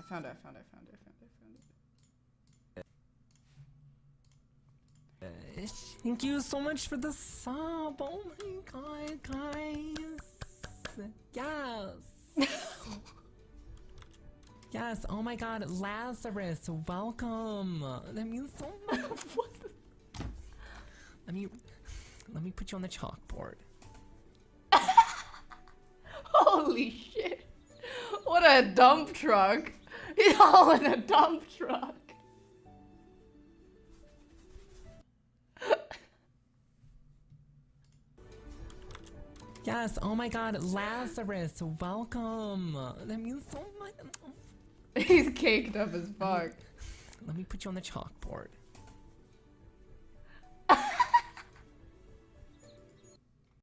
found it. Thank you so much for the sub. Oh my god, guys. Yes. Yes, oh my god, Lazarus, welcome. That means so much. What? Let me put you on the chalkboard. Holy shit. What a dump truck. He's all in a dump truck. Yes, oh my god, Lazarus, welcome. That means so much. He's caked up as fuck. Let me put you on the chalkboard.